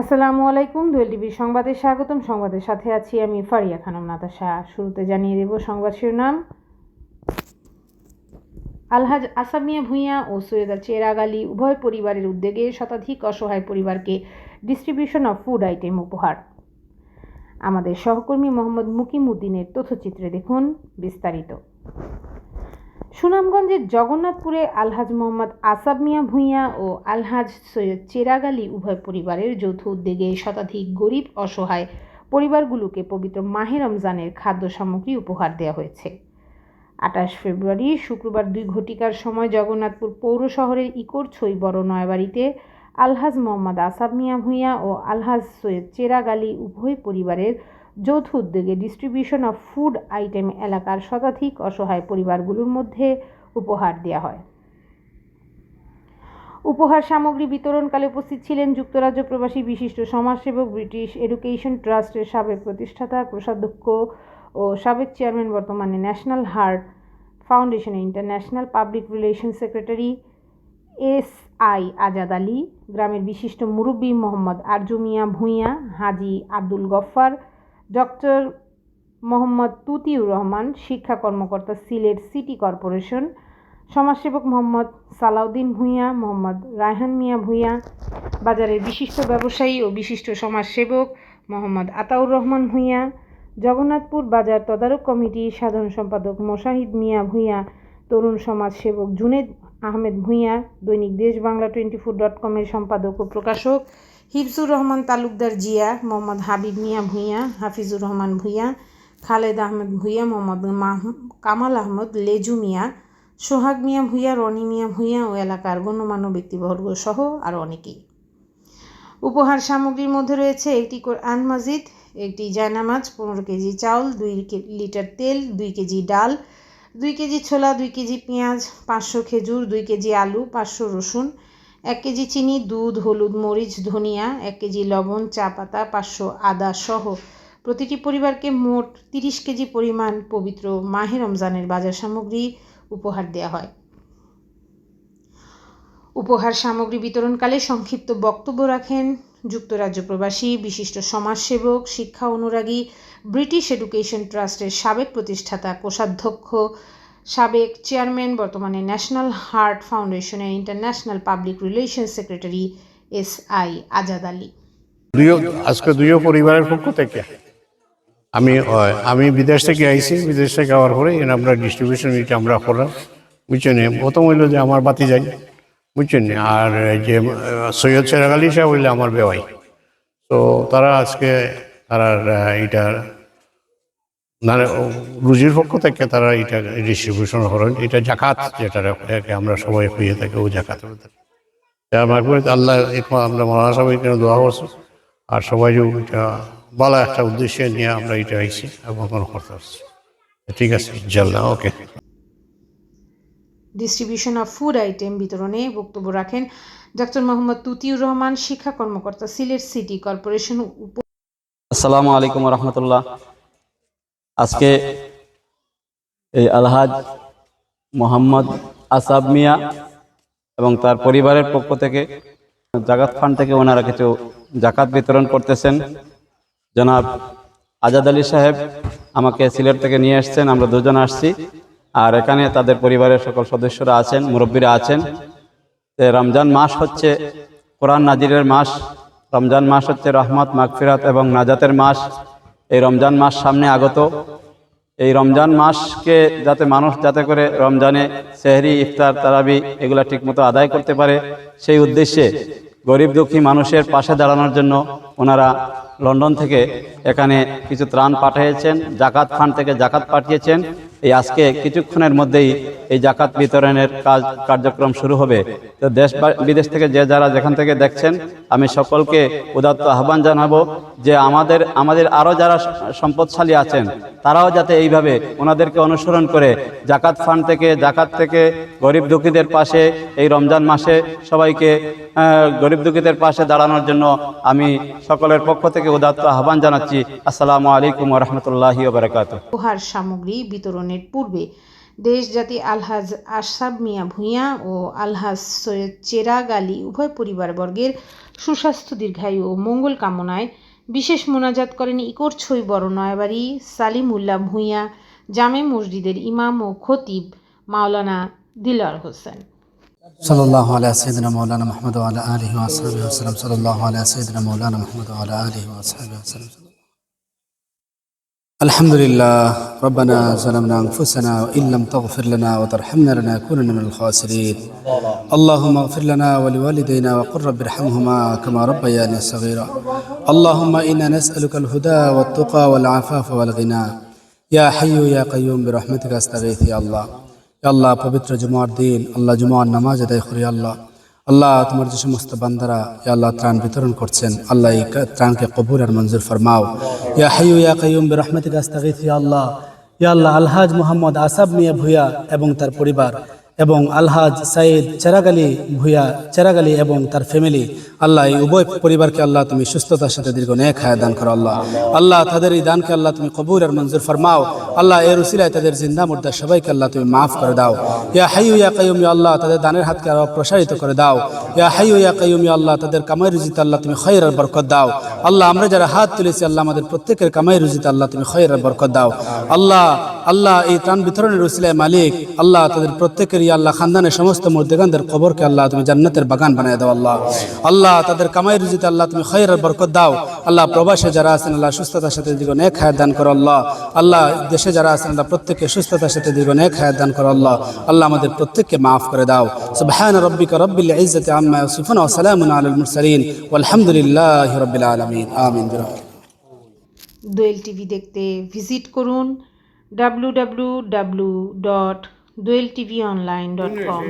আসসালামু আলাইকুম। দোয়েল টিভির সংবাদে স্বাগতম। সংবাদের সাথে আছি আমি ফারিয়া খানম নাতাশা। শুরুতে জানিয়ে দেব সংবাদ শিরোনাম। আলহাজ আসাব মিয়া ভূঁইয়া ও সৈয়দা চেরাগ আলী উভয় পরিবারের উদ্যোগে শতাধিক অসহায় পরিবারকে ডিস্ট্রিবিউশন অফ ফুড আইটেম উপহার। আমাদের সহকর্মী মোহাম্মদ মুকিমউদ্দিনের তথ্যচিত্রে দেখুন বিস্তারিত। সুনামগঞ্জের জগন্নাথপুরে আলহাজ মোহাম্মদ আসাব মিয়া ভূঁইয়া ও আলহাজ সৈয়দ চেরাগ আলী উভয় পরিবারের যৌথ উদ্যোগে শতাধিক গরিব অসহায় পরিবারগুলোকে পবিত্র মাহে রমজানের খাদ্য সামগ্রী উপহার দেওয়া হয়েছে। 28 ফেব্রুয়ারি শুক্রবার 2 ঘটিকার সময় জগন্নাথপুর পৌর শহরের ইকোরছই বড় নয়াবাড়িতে আলহাজ মোহাম্মদ আসাব মিয়া ভূঁইয়া ও আলহাজ সৈয়দ চেরাগ আলী উভয় পরিবারের যৌথ উদ্যোগে ডিস্ট্রিবিউশন অফ ফুড আইটেম এলাকার শতাধিক অসহায় পরিবারগুলোর মধ্যে উপহার দেওয়া হয়। উপহার সামগ্রী বিতরণকালে উপস্থিত ছিলেন যুক্তরাজ্য প্রবাসী বিশিষ্ট সমাজসেবক, ব্রিটিশ এডুকেশন ট্রাস্টের সাবেক প্রতিষ্ঠাতা, কোষাধ্যক্ষ ও সাবেক চেয়ারম্যান, বর্তমানে ন্যাশনাল হার্ট ফাউন্ডেশনের international public relation secretary SI Azad Ali, গ্রামের বিশিষ্ট মুরব্বী মোহাম্মদ আরজু মিয়া ভূঁইয়া, হাজী আব্দুল গফফার, ডক্টর মোহাম্মদ তুতিউর রহমান, শিক্ষা কর্মকর্তা সিলেট সিটি কর্পোরেশন, সমাজসেবক মোহাম্মদ সালাউদ্দিন ভূঁইয়া, মোহাম্মদ রায়হান মিয়া ভূঁইয়া, বাজারের বিশিষ্ট ব্যবসায়ী ও বিশিষ্ট সমাজসেবক মোহাম্মদ আতাউর রহমান ভূঁইয়া, জগন্নাথপুর বাজার তদারক কমিটির সাধারণ সম্পাদক মোশাহিদ মিয়া ভূঁইয়া, তরুণ সমাজসেবক জুনেদ আহমেদ ভূঁইয়া, দৈনিক দেশ বাংলা 24.com-এর সম্পাদক ও প্রকাশক হিফজুর রহমান তালুকদার জিয়া, মোহাম্মদ হাবিব মিয়া ভূঁইয়া, হাফিজুর রহমান ভূঁইয়া, খালেদ আহমেদ ভূঁইয়া, মোহাম্মদ কামাল আহমদ লেজু মিয়া, সোহাগ মিয়া ভূঁইয়া, রনি মিয়া ভূঁইয়া ও এলাকার গণ্যমান্য ব্যক্তিবর্গ সহ আরও অনেকেই। উপহার সামগ্রীর মধ্যে রয়েছে একটি কোরআন মাজিদ, একটি জায়নামাজ, 15 কেজি চাউল, 2 লিটার তেল, 2 কেজি ডাল, 2 কেজি ছোলা, 2 কেজি পেঁয়াজ, 500 খেজুর, 2 কেজি আলু, 500 রসুন, 1 কেজি চিনি, দুধ, হলুদ, মরিচ, ধনিয়া, 1 কেজি লবণ, চা পাতা, 500 আদা সহ প্রতিটি পরিবারকে মোট 30 কেজি পরিমাণ পবিত্র মাহে রমজানের বাজার সামগ্রী উপহার দেওয়া হয়। উপহার সামগ্রী বিতরণকালে সংক্ষিপ্ত বক্তব্য রাখেন যুক্তরাজ্য প্রবাসী বিশিষ্ট সমাজসেবক, শিক্ষা অনুরাগী, ব্রিটিশ এডুকেশন ট্রাস্টের সাবেক প্রতিষ্ঠাতা, কোষাধ্যক্ষ, সাবেক চেয়ারম্যান, বর্তমানে ন্যাশনাল হার্ট ফাউন্ডেশনের international public relation secretary SI Azad Ali. আজকে দুই পরিবারের পক্ষ থেকে আমি বিদেশ থেকে আইছি। বিদেশ থেকে আওয়ার পরে আমরা ডিস্ট্রিবিউশন আমরা করলাম, বুঝছেন। প্রথম হইলো যে আমার বাতি যাই, বুঝছেন। আর যে সৈয়দ চেরাগ আলী সাহেব হইলে আমার বেওয়াই। তো তারা আজকে তারা এটা রুজির পক্ষ থেকে তারা এটা ডিস্ট্রিবিউশন করেন। এটা জাকাত, যেটা আমরা সবাই হয়ে থাকি, ও জাকাত। আল্লাহ আমরা মৌলানা সাহেব এখানে দোয়া করছি, আর সবাই এটা ভালো একটা উদ্দেশ্যে নিয়ে আমরা এটা আইছি এবং করতে পারছি। ঠিক আছে, ইনশাআল্লাহ, ওকে। ডিস্ট্রিবিউশন অফ ফুড আইটেম বিতরণে বক্তব্য রাখেন ডক্টর মোহাম্মদ তুতিউর রহমান, শিক্ষা কর্মকর্তা, সিলেট সিটি কর্পোরেশন। আসসালামু আলাইকুম রহমতুল্লাহ। আজকে এই আলহাজ মোহাম্মদ আসাব মিয়া এবং তার পরিবারের পক্ষ থেকে জাকাত ফান্ড থেকে ওনারা কিছু জাকাত বিতরণ করতেছেন। জনাব আজাদ আলী সাহেব আমাকে সিলেট থেকে নিয়ে আসছেন, আমরা দুজন আসছি। আর এখানে তাদের পরিবারের সকল সদস্যরা আছেন, মুরব্বীরা আছেন। রমজান মাস হচ্ছে কোরআন নাজিরের মাস। রমজান মাস হচ্ছে রহমত, মাগফিরাত এবং নাজাতের মাস। এই রমজান মাস সামনে আগত। এই রমজান মাসকে যাতে মানুষ যাতে করে রমজানে সেহরি, ইফতার, তারাবি এগুলা ঠিকমতো আদায় করতে পারে, সেই উদ্দেশ্যে গরিব দুঃখী মানুষের পাশে দাঁড়ানোর জন্য ওনারা লন্ডন থেকে এখানে কিছু ত্রাণ পাঠিয়েছেন, জাকাত ফান্ড থেকে জাকাত পাঠিয়েছেন। এই আজকে কিছুক্ষণের মধ্যেই এই জাকাত বিতরণের কার্যক্রম শুরু হবে। তো দেশ বিদেশ থেকে যে যারা যেখান থেকে দেখছেন, আমি সকলকে উদাত্ত আহ্বান জানাবো যে আমাদের আরও যারা সম্পদশালী আছেন তারাও যাতে এইভাবে ওনাদেরকে অনুসরণ করে জাকাত ফান্ড থেকে, জাকাত থেকে গরিব দুঃখীদের পাশে এই রমজান মাসে সবাইকে গরিব দুঃখীদের পাশে দাঁড়ানোর জন্য আমি সকলের পক্ষ থেকে উদাত্ত আহ্বান জানাচ্ছি। আসসালামু আলাইকুম ওয়া রাহমাতুল্লাহি ওয়া বারাকাতুহু। উপহার সামগ্রী বিতরণের পূর্বে দেশজাতি আলহাজ আসাব মিয়া ভূঁইয়া ও আলহাজ সৈয়দ চেরাগ আলী উভয় পরিবারবর্গের সুস্বাস্থ্য, দীর্ঘায়ু ও মঙ্গল কামনায় বিশেষ মোনাজাত করেন ইকরছই বড় নয়াবাড়ি সালিমুল্লাহ ভূঁইয়া জামে মসজিদের ইমাম ও খতিব মাওলানা দিলওয়ার হোসেন। صلى الله على سيدنا مولانا محمد وعلى آله وصحبه وسلم. صلى الله على سيدنا مولانا محمد وعلى آله وصحبه وسلم. الحمد لله ربنا ظلمنا أنفسنا وإن لم تغفر لنا وترحمنا لنكونن من الخاسرين. اللهم اغفر لنا ولوالدينا وقل رب ارحمهما كما ربياني صغيرا. اللهم إنا نسألك الهدى والتقى والعفاف والغنى. يا حي يا قيوم برحمتك أستغيث يا الله. আল্লাহ পবিত্র জুমার দিন আল্লাহ জুমার নামাজ আদায় করি আল্লাহ। আল্লাহ তোমার যে সমস্ত বান্দারা আল্লাহ ত্রাণ বিতরণ করছেন আল্লাহ এই ত্রাণকে কবুল আর মঞ্জুর ফরমাও। ইয়া হাইয়্যু ইয়া কাইয়্যুম বিরহমাতিকা আস্তাগীথ ইয়া আল্লাহ। ইয়া আল্লাহ আলহাজ মোহাম্মদ আসাব মিয়া ভূঁইয়া এবং তার পরিবার এবং আলহাজ সাইদ চেরাগালি এবং তার ফ্যামিলি আল্লাহ এই উভয় পরিবারকে আল্লাহ তুমি সুস্থতার সাথে দীর্ঘ নেক হায়াত দান করো আল্লাহ। আল্লাহ তাদের এই দানকে আল্লাহ তুমি কবুল আর মঞ্জুর ফরমাও আল্লাহ। এর উসিলায় তাদের জিন্দা মুর্দা সবাইকে আল্লাহ তুমি মাফ করে দাও। ইয়া হাইয়্যু ইয়া কাইয়্যুম ইয়া আল্লাহ তাদের দানের হাতকে আরো প্রসারিত করে দাও। ইয়া হাইয়্যু ইয়া কাইয়্যুম ইয়া আল্লাহ তাদের কামাই রুজিতে আল্লাহ তুমি খৈর আর বরকত দাও। আল্লাহ আমরা যারা হাত তুলেছি আল্লাহ আমাদের প্রত্যেকের কামাই রুজিতে আল্লাহ তুমি খৈর আর বরকত দাও। আল্লাহ এই ত্রাণ বিতরণের উসিলায় মালিক আল্লাহ তাদের প্রত্যেকের ইয়া আল্লাহ খানদানের সমস্ত মুর্দেগানদের কবরকে আল্লাহ তুমি জান্নাতের বাগান বানায় দাও আল্লাহ। আল্লাহ তাদের কামাই রুজিতে আল্লাহ তুমি খৈর আর বরকত দাও। আল্লাহ প্রবাসে যারা আছেন আল্লাহ সুস্থতার সাথে দীর্ঘ নেক হায়াত দান করো আল্লাহ। আল্লাহ দেশে যারা আছেন আল্লাহ প্রত্যেককে সুস্থতার সাথে দীর্ঘ নেক হায়াত দান করো আল্লাহ। আল্লাহ আমাদের প্রত্যেককে মাফ করে দাও। সুবহানা রাব্বিকা রাব্বিল ইজ্জাতি আম্মা ইয়াসিফুন ওয়া সালামুন আলাল মুরসালিন ওয়ালহামদুলিল্লাহি রাব্বিল আলামিন আমিন। দোয়েল টিভি দেখতে ভিজিট করুন www.doeltvonline.com।